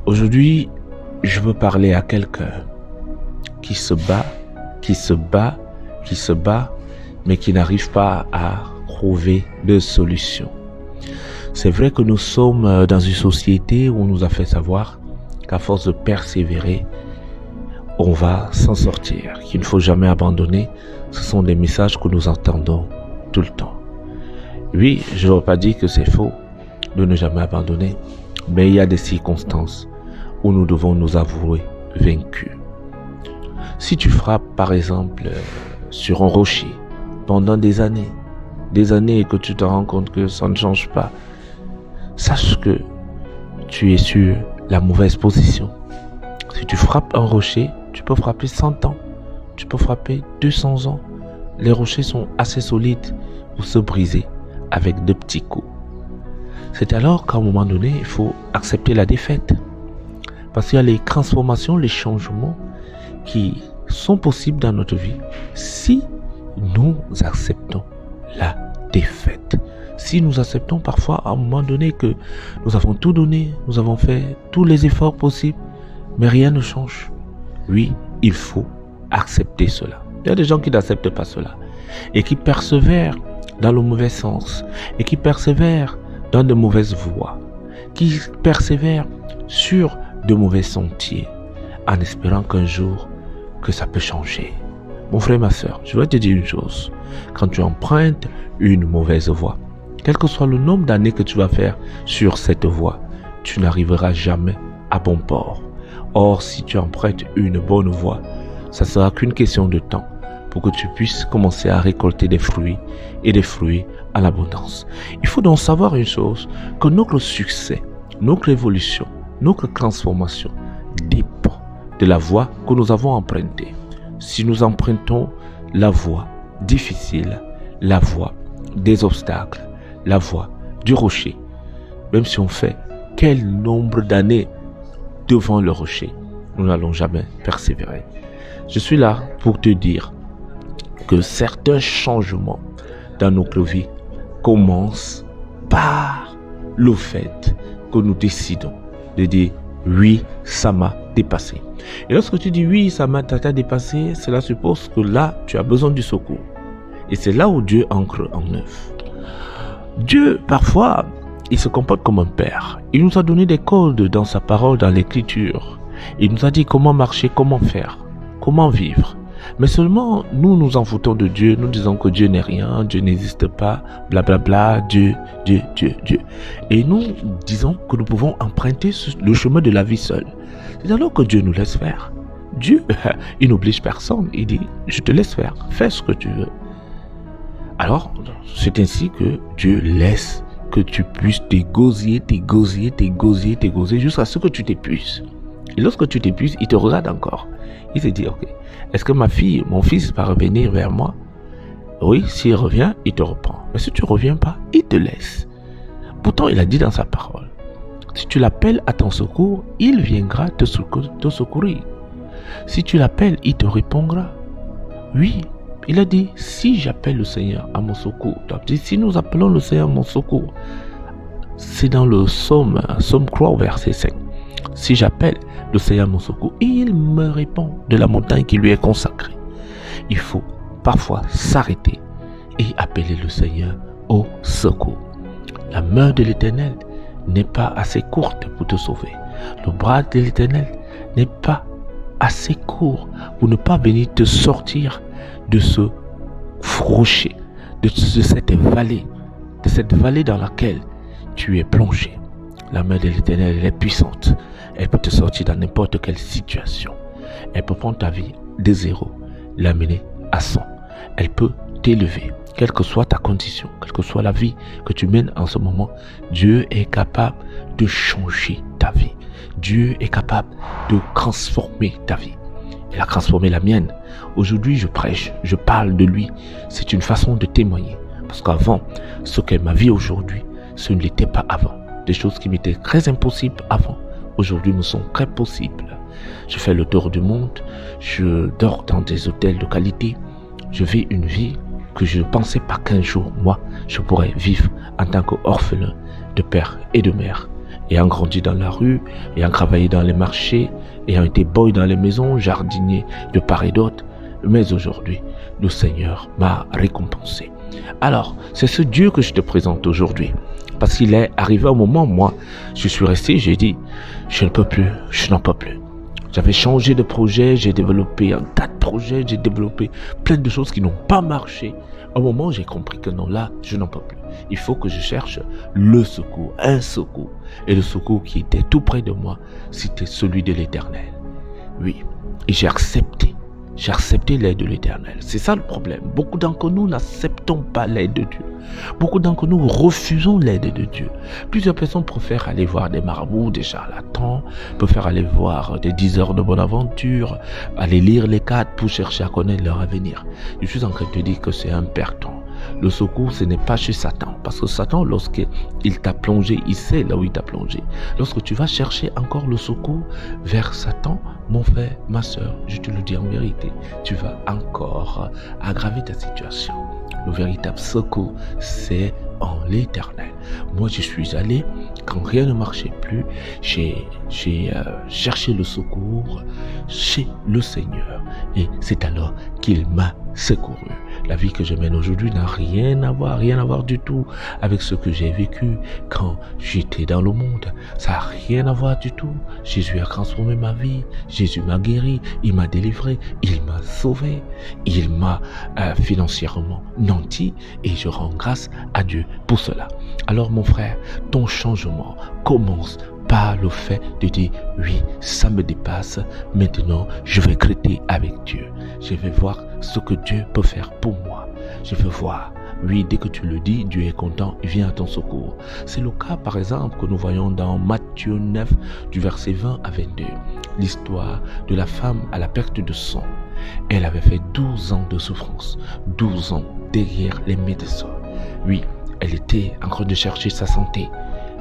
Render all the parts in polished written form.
Aujourd'hui, je veux parler à quelqu'un qui se bat, mais qui n'arrive pas à trouver de solution. C'est vrai que nous sommes dans une société où on nous a fait savoir qu'à force de persévérer, on va s'en sortir, qu'il ne faut jamais abandonner. Ce sont des messages que nous entendons tout le temps. Oui, je ne veux pas dire que c'est faux de ne jamais abandonner, mais il y a des circonstances où nous devons nous avouer vaincus. Si tu frappes par exemple sur un rocher pendant des années et que tu te rends compte que ça ne change pas, sache que tu es sur la mauvaise position. Si tu frappes un rocher, tu peux frapper 100 ans, tu peux frapper 200 ans. Les rochers sont assez solides pour se briser avec de petits coups. C'est alors qu'à un moment donné, il faut accepter la défaite. Parce qu'il y a les transformations, les changements qui sont possibles dans notre vie si nous acceptons la défaite. Si nous acceptons parfois à un moment donné que nous avons tout donné, nous avons fait tous les efforts possibles, mais rien ne change. Oui, il faut accepter cela. Il y a des gens qui n'acceptent pas cela et qui persévèrent dans le mauvais sens et qui persévèrent dans de mauvaises voies, qui persévèrent sur de mauvais sentiers en espérant qu'un jour que ça peut changer. Mon frère, ma soeur, je vais te dire une chose. Quand tu empruntes une mauvaise voie, quel que soit le nombre d'années que tu vas faire sur cette voie, tu n'arriveras jamais à bon port. Or, si tu empruntes une bonne voie, ça sera qu'une question de temps pour que tu puisses commencer à récolter des fruits et des fruits en abondance. Il faut donc savoir une chose, que notre succès, notre évolution, notre transformation dépend de la voie que nous avons empruntée. Si nous empruntons la voie difficile, la voie des obstacles, la voie du rocher, même si on fait quel nombre d'années devant le rocher, nous n'allons jamais persévérer. Je suis là pour te dire que certains changements dans notre vie commencent par le fait que nous décidons de dire oui, ça m'a dépassé. Et lorsque tu dis oui, ça m'a dépassé, cela suppose que là, tu as besoin du secours. Et c'est là où Dieu ancre en œuvre. Dieu, parfois, il se comporte comme un père. Il nous a donné des codes dans sa parole, dans l'écriture. Il nous a dit comment marcher, comment faire, comment vivre. Mais seulement, nous nous en foutons de Dieu. Nous disons que Dieu n'est rien, Dieu n'existe pas, blablabla, Dieu. Et nous disons que nous pouvons emprunter le chemin de la vie seul. C'est alors que Dieu nous laisse faire. Dieu, il n'oblige personne. Il dit, je te laisse faire, fais ce que tu veux. Alors, c'est ainsi que Dieu laisse que tu puisses t'égosier jusqu'à ce que tu t'épuises. Et lorsque tu t'épuises, il te regarde encore. Il se dit, ok, est-ce que ma fille, mon fils va revenir vers moi? Oui, s'il revient, il te reprend. Mais si tu ne reviens pas, il te laisse. Pourtant, il a dit dans sa parole, si tu l'appelles à ton secours, il viendra te secourir. Si tu l'appelles, il te répondra. Oui, il a dit, si j'appelle le Seigneur à mon secours, si nous appelons le Seigneur à mon secours, c'est dans le Psaume 3, verset 5. Si j'appelle le Seigneur à mon secours, il me répond de la montagne qui lui est consacrée. Il faut parfois s'arrêter et appeler le Seigneur au secours. La main de l'Éternel n'est pas assez courte pour te sauver. Le bras de l'Éternel n'est pas assez court pour ne pas venir te sortir de ce rocher, de cette vallée dans laquelle tu es plongé. La main de l'Éternel, elle est puissante. Elle peut te sortir dans n'importe quelle situation. Elle peut prendre ta vie de 0, l'amener à 100. Elle peut t'élever, quelle que soit ta condition, quelle que soit la vie que tu mènes en ce moment. Dieu est capable de changer ta vie. Dieu est capable de transformer ta vie. Il a transformé la mienne. Aujourd'hui, je prêche, je parle de lui. C'est une façon de témoigner. Parce qu'avant, ce qu'est ma vie aujourd'hui, ce ne l'était pas avant. Des choses qui m'étaient très impossibles avant, aujourd'hui me sont très possibles. Je fais le tour du monde, je dors dans des hôtels de qualité, je vis une vie que je ne pensais pas qu'un jour, moi, je pourrais vivre en tant qu'orphelin de père et de mère. ayant grandi dans la rue, ayant travaillé dans les marchés, ayant été boy dans les maisons, jardinier de part et d'autre. Mais aujourd'hui, le Seigneur m'a récompensé. Alors, c'est ce Dieu que je te présente aujourd'hui. Parce qu'il est arrivé un moment, moi, je suis resté, j'ai dit, je ne peux plus, je n'en peux plus. J'avais changé de projet, j'ai développé un tas de projets, j'ai développé plein de choses qui n'ont pas marché. Au moment où j'ai compris que non, là, je n'en peux plus. Il faut que je cherche le secours, un secours. Et le secours qui était tout près de moi, c'était celui de l'Éternel. Oui, et j'ai accepté l'aide de l'Éternel. C'est ça le problème. Beaucoup d'entre nous n'acceptons pas l'aide de Dieu. Beaucoup d'entre nous refusons l'aide de Dieu. Plusieurs personnes préfèrent aller voir des marabouts, des charlatans, préfèrent aller voir des diseurs de bonne aventure, aller lire les cartes pour chercher à connaître leur avenir. Je suis en train de te dire que c'est un perdant. Le secours, ce n'est pas chez Satan. Parce que Satan, lorsqu'il t'a plongé, il sait là où il t'a plongé. Lorsque tu vas chercher encore le secours vers Satan, mon frère, ma soeur, je te le dis en vérité, tu vas encore aggraver ta situation. Le véritable secours, c'est en l'Éternel. Moi, je suis allé, quand rien ne marchait plus, j'ai cherché le secours chez le Seigneur. Et c'est alors qu'il m'a secouru. La vie que je mène aujourd'hui n'a rien à voir du tout avec ce que j'ai vécu quand j'étais dans le monde. Ça n'a rien à voir du tout. Jésus a transformé ma vie. Jésus m'a guéri. Il m'a délivré. Il m'a sauvé. Il m'a financièrement nanti. Et je rends grâce à Dieu pour cela. Alors mon frère, ton changement commence par le fait de dire oui, ça me dépasse, maintenant je vais traiter avec Dieu, je vais voir ce que Dieu peut faire pour moi, je veux voir. Oui, dès que tu le dis, Dieu est content, il vient à ton secours. C'est le cas par exemple que nous voyons dans Matthieu 9 du verset 20 à 22, l'histoire de la femme à la perte de sang. Elle avait fait 12 ans de souffrance, 12 ans derrière les médecins. Oui, elle était en train de chercher sa santé.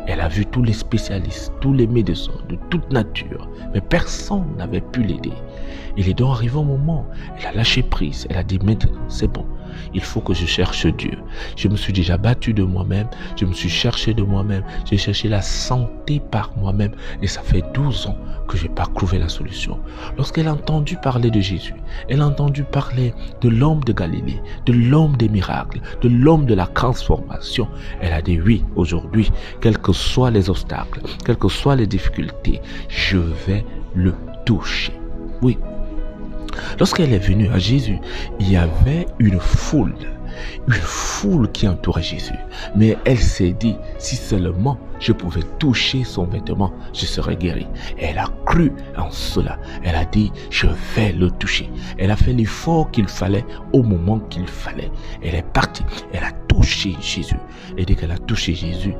Elle a vu tous les spécialistes, tous les médecins de toute nature, mais personne n'avait pu l'aider. Il est donc arrivé un moment, elle a lâché prise, elle a dit maintenant, c'est bon, il faut que je cherche Dieu. Je me suis déjà battu de moi-même, je me suis cherché de moi-même, j'ai cherché la santé par moi-même et ça fait 12 ans que je n'ai pas trouvé la solution. Lorsqu'elle a entendu parler de Jésus, elle a entendu parler de l'homme de Galilée, de l'homme des miracles, de l'homme de la transformation, elle a dit oui, aujourd'hui, quels que soient les obstacles, quelles que soient les difficultés, je vais le toucher. Oui. Lorsqu'elle est venue à Jésus, il y avait une foule qui entourait Jésus. Mais elle s'est dit, si seulement je pouvais toucher son vêtement, je serais guéri. Elle a cru en cela. Elle a dit, je vais le toucher. Elle a fait l'effort qu'il fallait au moment qu'il fallait. Elle est partie. Elle a touché Jésus. Et dès qu'elle a touché Jésus,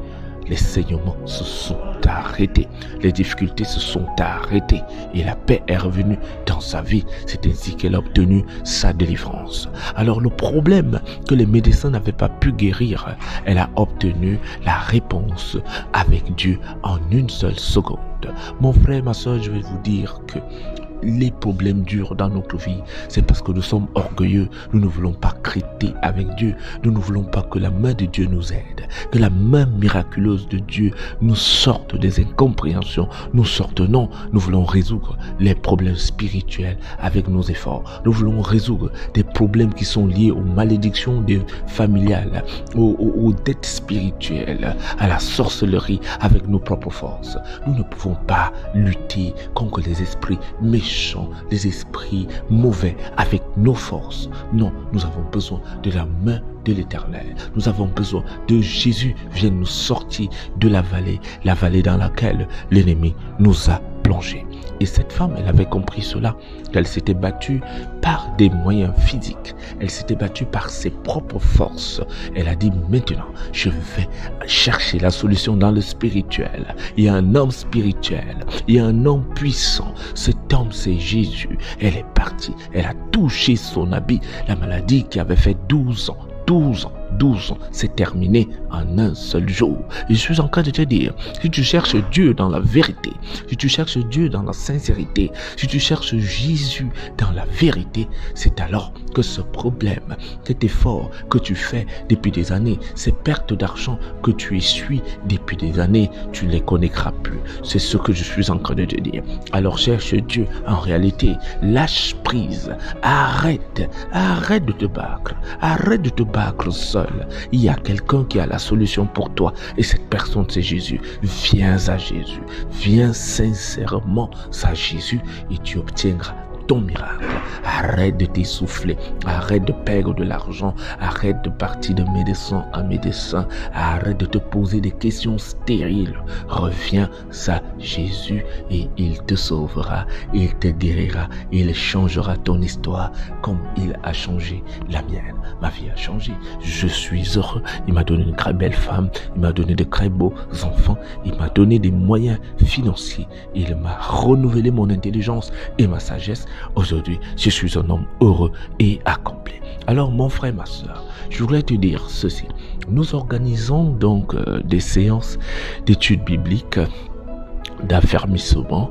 les saignements se sont arrêtés, les difficultés se sont arrêtées et la paix est revenue dans sa vie. C'est ainsi qu'elle a obtenu sa délivrance. Alors le problème que les médecins n'avaient pas pu guérir, elle a obtenu la réponse avec Dieu en une seule seconde. Mon frère, ma soeur, je vais vous dire que les problèmes durs dans notre vie, c'est parce que nous sommes orgueilleux. Nous ne voulons pas traiter avec Dieu. Nous ne voulons pas que la main de Dieu nous aide, que la main miraculeuse de Dieu nous sorte des incompréhensions, nous sorte. Non, nous voulons résoudre les problèmes spirituels avec nos efforts. Nous voulons résoudre des problèmes qui sont liés aux malédictions familiales, aux dettes spirituelles, à la sorcellerie avec nos propres forces. Nous ne pouvons pas lutter contre les esprits méchants, les esprits mauvais avec nos forces. Non, nous avons besoin de la main de l'Éternel. Nous avons besoin de Jésus vienne nous sortir de la vallée dans laquelle l'ennemi nous a plongés. Et cette femme, elle avait compris cela, qu'elle s'était battue par des moyens physiques. Elle s'était battue par ses propres forces. Elle a dit, maintenant, je vais chercher la solution dans le spirituel. Il y a un homme spirituel, il y a un homme puissant. Cet homme, c'est Jésus. Elle est partie, elle a touché son habit. La maladie qui avait fait 12 ans, 12 ans, c'est terminé en un seul jour. Et je suis en train de te dire, si tu cherches Dieu dans la vérité, si tu cherches Dieu dans la sincérité, si tu cherches Jésus dans la vérité, c'est alors que ce problème, cet effort que tu fais depuis des années, ces pertes d'argent que tu essuies depuis des années, tu ne les connaîtras plus. C'est ce que je suis en train de te dire. Alors cherche Dieu en réalité, lâche prise, arrête de te battre, arrête de te battre seul. Il y a quelqu'un qui a la solution pour toi et cette personne c'est Jésus. Viens à Jésus, viens sincèrement à Jésus et tu obtiendras ton miracle. Arrête de t'essouffler, arrête de perdre de l'argent, arrête de partir de médecin en médecin, arrête de te poser des questions stériles. Reviens à Jésus et il te sauvera, il te guérira, il changera ton histoire comme il a changé la mienne. Ma vie a changé, je suis heureux, il m'a donné une très belle femme, il m'a donné de très beaux enfants, il m'a donné des moyens financiers, il m'a renouvelé mon intelligence et ma sagesse. Aujourd'hui, je suis un homme heureux et accompli. Alors, mon frère, ma soeur, je voudrais te dire ceci. Nous organisons donc des séances d'études bibliques, d'affermissement.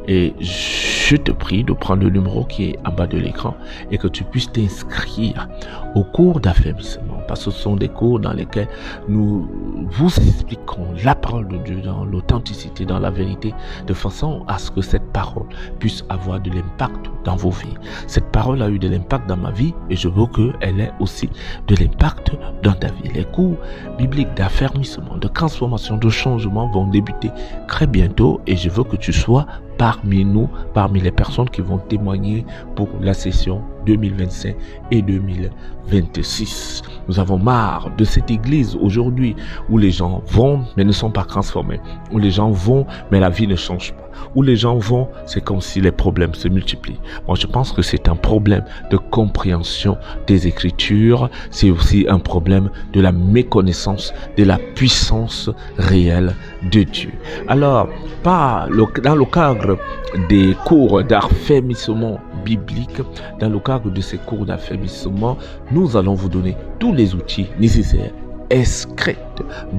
Et je te prie de prendre le numéro qui est en bas de l'écran et que tu puisses t'inscrire au cours d'affermissement. Parce que ce sont des cours dans lesquels nous vous expliquons la parole de Dieu dans l'authenticité, dans la vérité, de façon à ce que cette parole puisse avoir de l'impact dans vos vies. Cette parole a eu de l'impact dans ma vie et je veux qu'elle ait aussi de l'impact dans ta vie. Les cours bibliques d'affermissement, de transformation, de changement vont débuter très bientôt et je veux que tu sois parmi nous, parmi les personnes qui vont témoigner pour la session 2025 et 2026. Nous avons marre de cette église aujourd'hui où les gens vont mais ne sont pas transformés, où les gens vont mais la vie ne change pas, où les gens vont, c'est comme si les problèmes se multiplient. Moi, je pense que c'est un problème de compréhension des Écritures, c'est aussi un problème de la méconnaissance de la puissance réelle de Dieu. Alors, dans le cadre des cours d'affermissement biblique, dans le cadre de ces cours d'affermissement, nous allons vous donner tous les outils nécessaires, extraits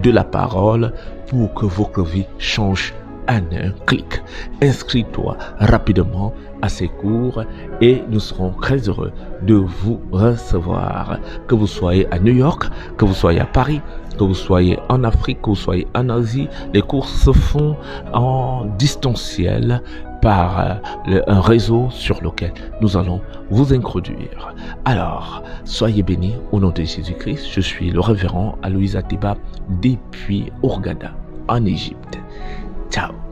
de la parole pour que votre vie change en un clic. Inscris-toi rapidement à ces cours et nous serons très heureux de vous recevoir. Que vous soyez à New York, que vous soyez à Paris, que vous soyez en Afrique, que vous soyez en Asie, les cours se font en distanciel par un réseau sur lequel nous allons vous introduire. Alors, soyez bénis au nom de Jésus-Christ. Je suis le révérend Aloïs Atiba depuis Hurghada, en Égypte. Ciao.